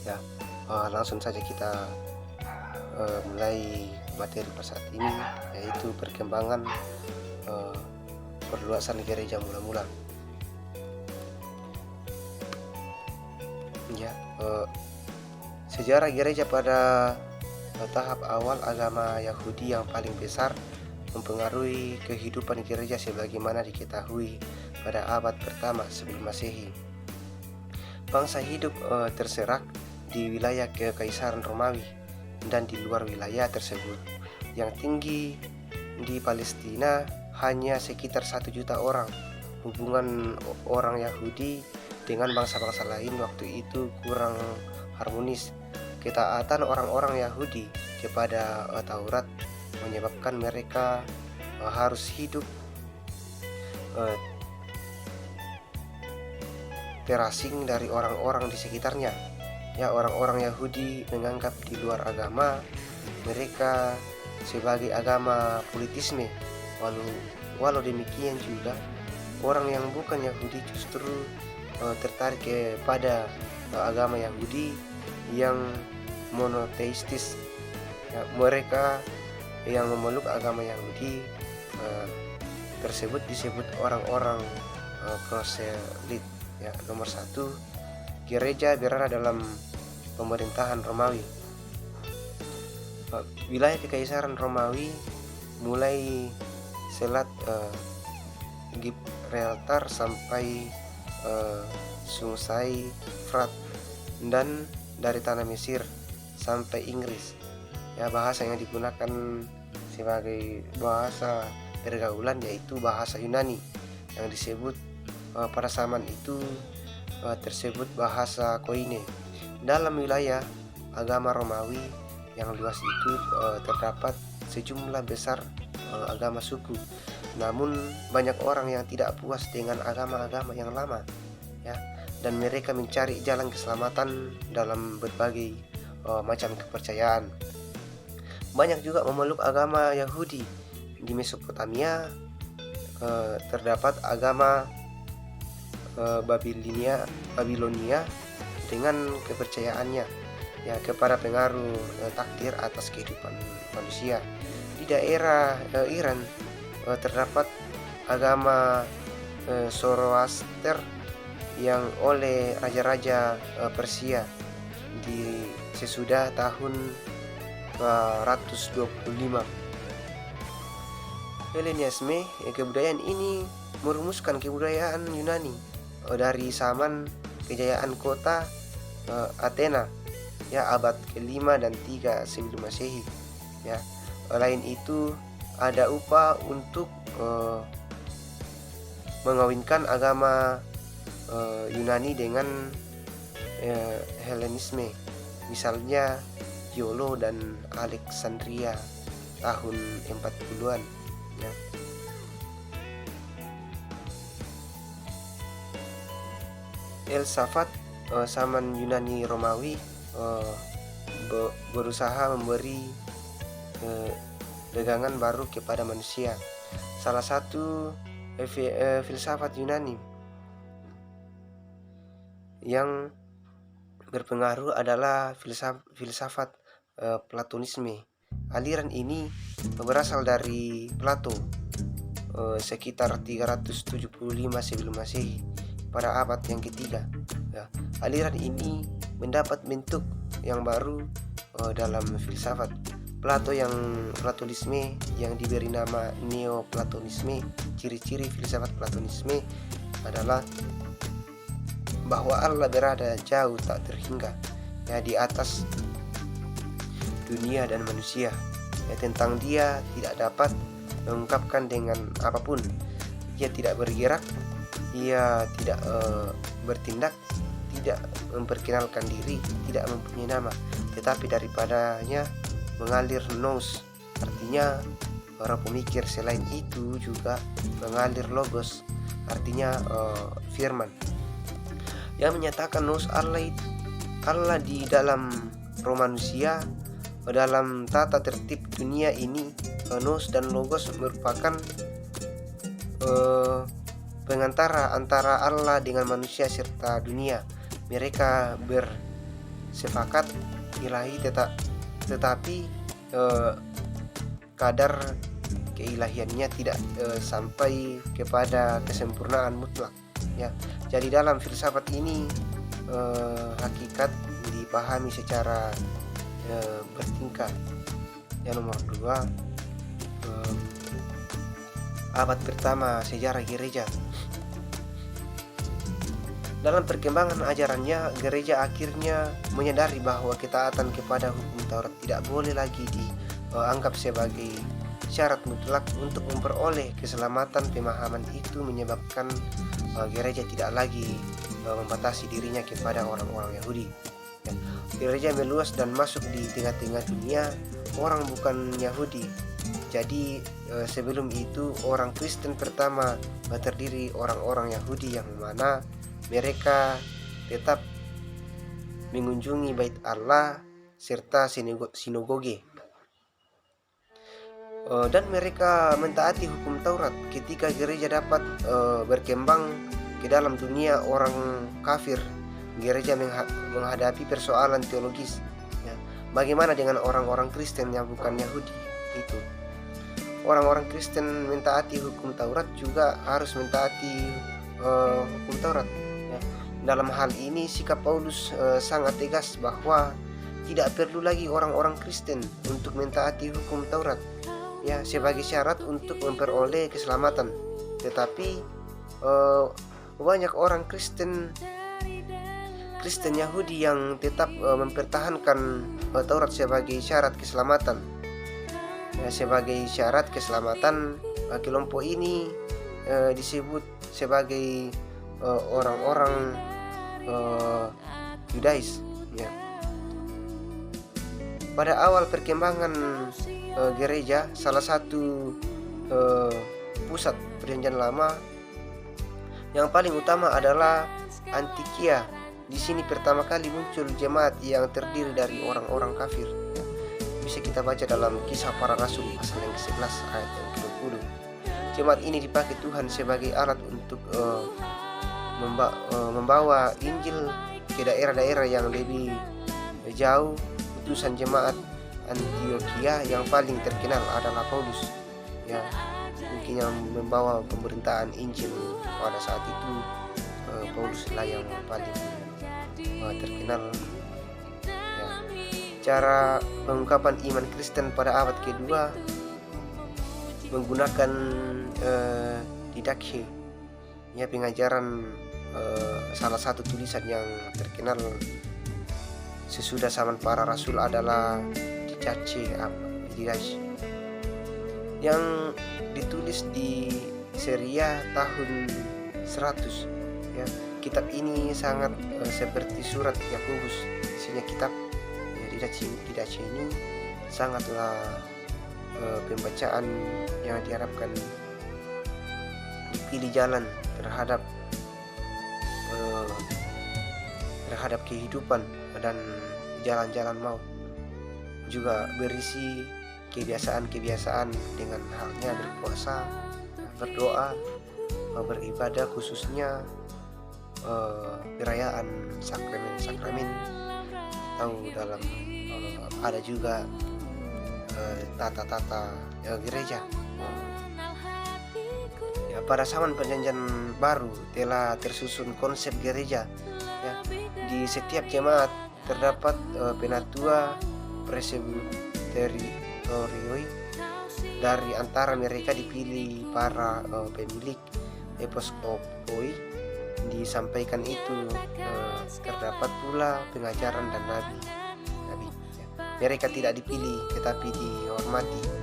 Ya, langsung saja kita mulai materi pada saat ini, yaitu perkembangan perluasan gereja mula-mula. Ya, sejarah gereja pada tahap awal agama Yahudi yang paling besar mempengaruhi kehidupan gereja sebagaimana diketahui pada abad pertama sebelum Masehi. Bangsa hidup terserak di wilayah Kekaisaran Romawi dan di luar wilayah tersebut. Yang tinggi di Palestina hanya sekitar 1 juta orang. Hubungan orang Yahudi dengan bangsa-bangsa lain waktu itu kurang harmonis. Ketaatan orang-orang Yahudi kepada Taurat menyebabkan mereka harus hidup terasing dari orang-orang di sekitarnya. Ya, orang-orang Yahudi menganggap di luar agama mereka sebagai agama politisme. Walau demikian juga orang yang bukan Yahudi justru tertarik kepada agama Yahudi yang monoteistis. Ya, mereka yang memeluk agama Yahudi tersebut disebut orang-orang proselit. Ya, nomor 1, gereja berada dalam pemerintahan Romawi. Wilayah Kekaisaran Romawi mulai Selat Gibraltar sampai Sungai Frat, dan dari tanah Mesir sampai Inggris. Ya, bahasa yang digunakan sebagai bahasa pergaulan yaitu bahasa Yunani yang disebut pada zaman itu tersebut bahasa Koine. Dalam wilayah agama Romawi yang luas itu terdapat sejumlah besar agama suku. Namun banyak orang yang tidak puas dengan agama-agama yang lama, ya, dan mereka mencari jalan keselamatan dalam berbagai macam kepercayaan. Banyak juga memeluk agama Yahudi. Di Mesopotamia terdapat agama Babilonia dengan kepercayaannya ya kepada pengaruh takdir atas kehidupan manusia. Di daerah Iran terdapat agama Zoroaster yang oleh raja-raja Persia di sesudah tahun 425. Hellenisme, kebudayaan ini merumuskan kebudayaan Yunani dari zaman kejayaan kota Athena, ya, abad ke-5 dan 3 sebelum Masehi. Ya, lain itu ada upaya untuk mengawinkan agama Yunani dengan Hellenisme, misalnya Yolo dan Alexandria tahun 40-an. Ya. Filsafat zaman Yunani Romawi berusaha memberi dagangan baru kepada manusia. Salah satu filsafat Yunani yang berpengaruh adalah filsafat Platonisme. Aliran ini berasal dari Plato sekitar 375 sebelum Masehi pada abad yang ketiga. Ya, aliran ini mendapat bentuk yang baru dalam filsafat Plato yang Platonisme yang diberi nama Neoplatonisme. Ciri-ciri filsafat Platonisme adalah bahwa Allah berada jauh tak terhingga, ya, di atas dunia dan manusia. Ya, tentang Dia tidak dapat mengungkapkan dengan apapun. Ia tidak bergerak, Ia tidak bertindak, tidak memperkenalkan diri, tidak mempunyai nama, tetapi daripadanya mengalir nous. Artinya para pemikir. Selain itu juga mengalir logos, artinya firman, yang menyatakan nous Allah di dalam roh manusia. Dalam tata tertib dunia ini, nous dan logos merupakan pengantara antara Allah dengan manusia serta dunia. Mereka sepakat ilahi tetapi kadar keilahiannya tidak sampai kepada kesempurnaan mutlak, ya. Jadi dalam filsafat ini hakikat dipahami secara bertingkat. Yang nomor 2, abad pertama sejarah gereja. Dalam perkembangan ajarannya, gereja akhirnya menyadari bahwa ketaatan kepada hukum Taurat tidak boleh lagi dianggap sebagai syarat mutlak untuk memperoleh keselamatan. Pemahaman itu menyebabkan gereja tidak lagi membatasi dirinya kepada orang-orang Yahudi. Gereja meluas dan masuk di tengah-tengah dunia orang bukan Yahudi. Jadi sebelum itu orang Kristen pertama terdiri orang-orang Yahudi yang mana mereka tetap mengunjungi bait Allah serta sinagoge, dan mereka mentaati hukum Taurat. Ketika gereja dapat berkembang ke dalam dunia orang kafir, gereja menghadapi persoalan teologis, ya. Bagaimana dengan orang-orang Kristen yang bukan Yahudi itu? Orang-orang Kristen mentaati hukum Taurat juga harus mentaati hukum Taurat, ya. Dalam hal ini sikap Paulus sangat tegas bahwa tidak perlu lagi orang-orang Kristen untuk mentaati hukum Taurat, ya, sebagai syarat untuk memperoleh keselamatan. Tetapi banyak orang Kristen Yahudi yang tetap mempertahankan Taurat sebagai syarat keselamatan. Ya, sebagai syarat keselamatan, kelompok ini disebut sebagai orang-orang Yudais, ya. Pada awal perkembangan gereja, salah satu pusat perjanjian lama yang paling utama adalah Antiokhia. Di sini pertama kali muncul jemaat yang terdiri dari orang-orang kafir, ya. Bisa kita baca dalam Kisah Para Rasul pasal yang ke-11 ayat yang ke-20. Jemaat ini dipakai Tuhan sebagai alat untuk membawa Injil ke daerah-daerah yang lebih jauh. Utusan jemaat Antiokhia yang paling terkenal adalah Paulus, ya, mungkin yang membawa pemberitaan Injil pada saat itu. Paulus lah yang paling terkenal, ya. Cara pengungkapan iman Kristen pada abad kedua menggunakan didakhe, ya, pengajaran salah satu tulisan yang terkenal sesudah zaman para rasul adalah Didache yang ditulis di Syria tahun 100, ya. Kitab ini sangat seperti surat Yakobus. Isinya kitab, ya, Didache ini sangatlah pembacaan yang diharapkan dipilih jalan terhadap kehidupan dan jalan-jalan maut. Juga berisi kebiasaan-kebiasaan dengan halnya berpuasa, berdoa, beribadah, khususnya perayaan sakramen-sakramen, atau dalam ada juga tata-tata gereja. Ya, pada zaman perjanjian baru telah tersusun konsep gereja, ya. Di setiap jemaat terdapat penatua presbyterioi. Dari antara mereka dipilih para pemilik episkopoi. Disampaikan itu terdapat pula pengajaran dan nabi, ya. Mereka tidak dipilih tetapi dihormati, ya.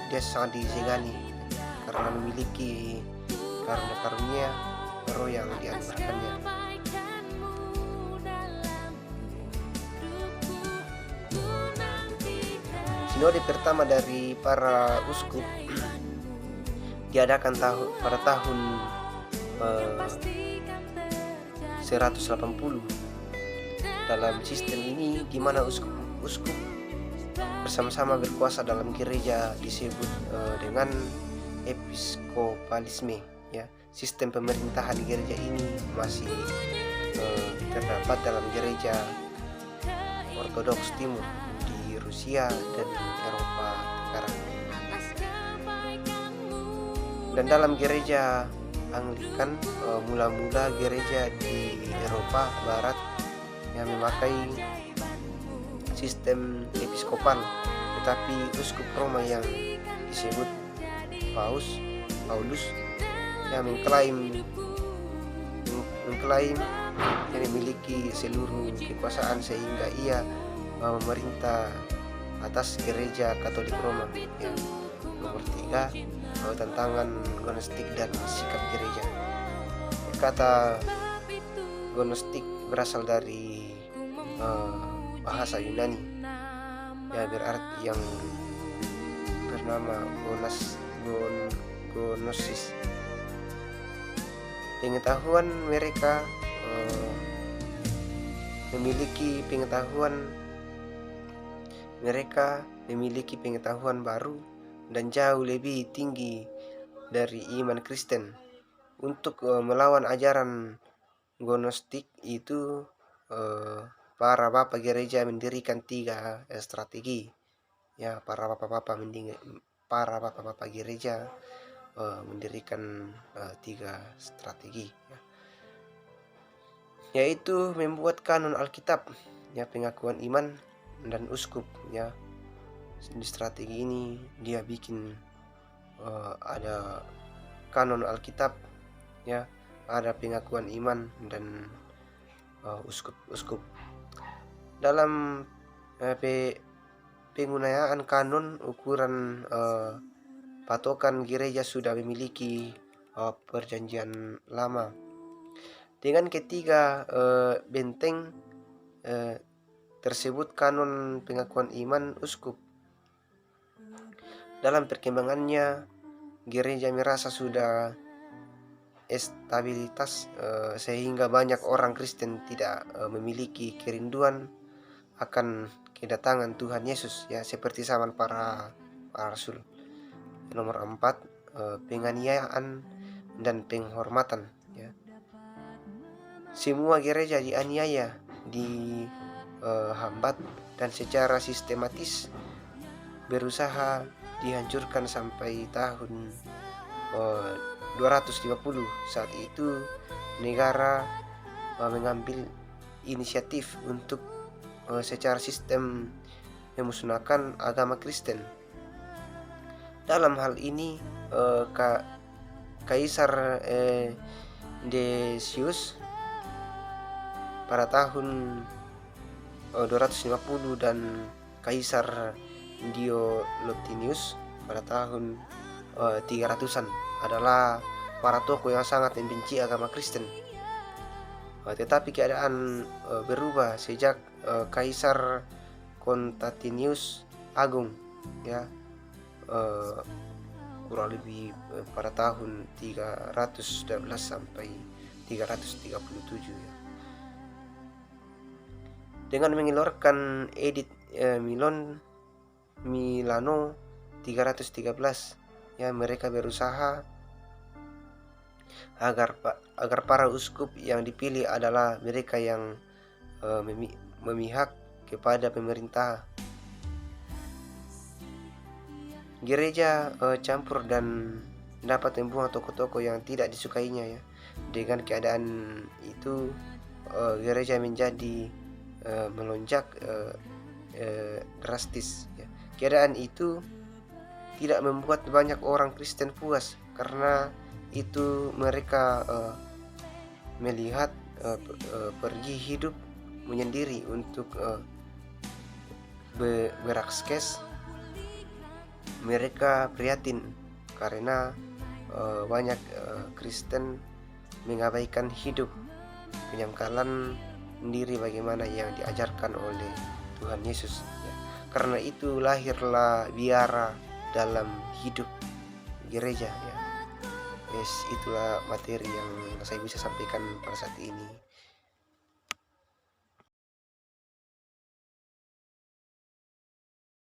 Dia sangat disegani karena memiliki karunia roh yang dianugerahkannya. Sinode pertama dari para uskup diadakan pada tahun 180. Dalam sistem ini, di mana uskup bersama-sama berkuasa dalam gereja, disebut dengan episkopalisme, ya. Sistem pemerintahan gereja ini masih terdapat dalam gereja Ortodoks Timur di Rusia dan Eropa Tenggara. Dan dalam gereja Anglikan, mula-mula gereja di Eropa Barat yang memakai sistem episkopal, tetapi uskup Roma yang disebut Paulus yang mengklaim yang memiliki seluruh kekuasaan sehingga ia memerintah atas gereja Katolik Roma. Ya. Nomor 3, tantangan gnostik dan sikap gereja. Kata gnostik berasal dari bahasa Yunani, ya, berarti yang bernama gnosis. Pengetahuan mereka memiliki pengetahuan baru dan jauh lebih tinggi dari iman Kristen. Untuk melawan ajaran gnostik itu, para bapak gereja mendirikan 3 strategi. Ya, para bapak-bapak gereja mendirikan 3 strategi, ya. Yaitu membuat kanon Alkitab, ya, pengakuan iman dan uskup, ya. Di strategi ini dia bikin ada kanon Alkitab, ya, ada pengakuan iman dan uskup. Dalam penggunaan kanon, ukuran patokan gereja sudah memiliki perjanjian lama. Dengan ketiga benteng tersebut, kanon, pengakuan iman, uskup, dalam perkembangannya gereja merasa sudah stabilitas, sehingga banyak orang Kristen tidak memiliki kerinduan akan kedatangan Tuhan Yesus, ya, seperti zaman para rasul. Nomor 4, penganiayaan dan penghormatan, ya. Semua gereja dianiaya, dihambat dan secara sistematis berusaha dihancurkan sampai tahun 250. Saat itu negara mengambil inisiatif untuk secara sistem memusnahkan agama Kristen. Dalam hal ini Kaisar Decius pada tahun 250 dan Kaisar Diocletianus pada tahun 300-an adalah para tokoh yang sangat membenci agama Kristen. Tetapi keadaan berubah sejak Kaisar Constantius Agung, ya, kurang lebih pada tahun 312 sampai 337, ya. Dengan mengeluarkan Edict Milano 313, ya, mereka berusaha agar para uskup yang dipilih adalah mereka yang memihak kepada pemerintah. Gereja campur dan dapat membuang tokoh-tokoh yang tidak disukainya, ya. Dengan keadaan itu, gereja menjadi melonjak drastis, ya. Keadaan itu tidak membuat banyak orang Kristen puas, karena itu mereka melihat pergi hidup menyendiri untuk beraskes. Mereka prihatin karena banyak Kristen mengabaikan hidup penyangkalan diri bagaimana yang diajarkan oleh Tuhan Yesus, ya. Karena itu lahirlah biara dalam hidup gereja, ya. Itulah materi yang saya bisa sampaikan pada saat ini.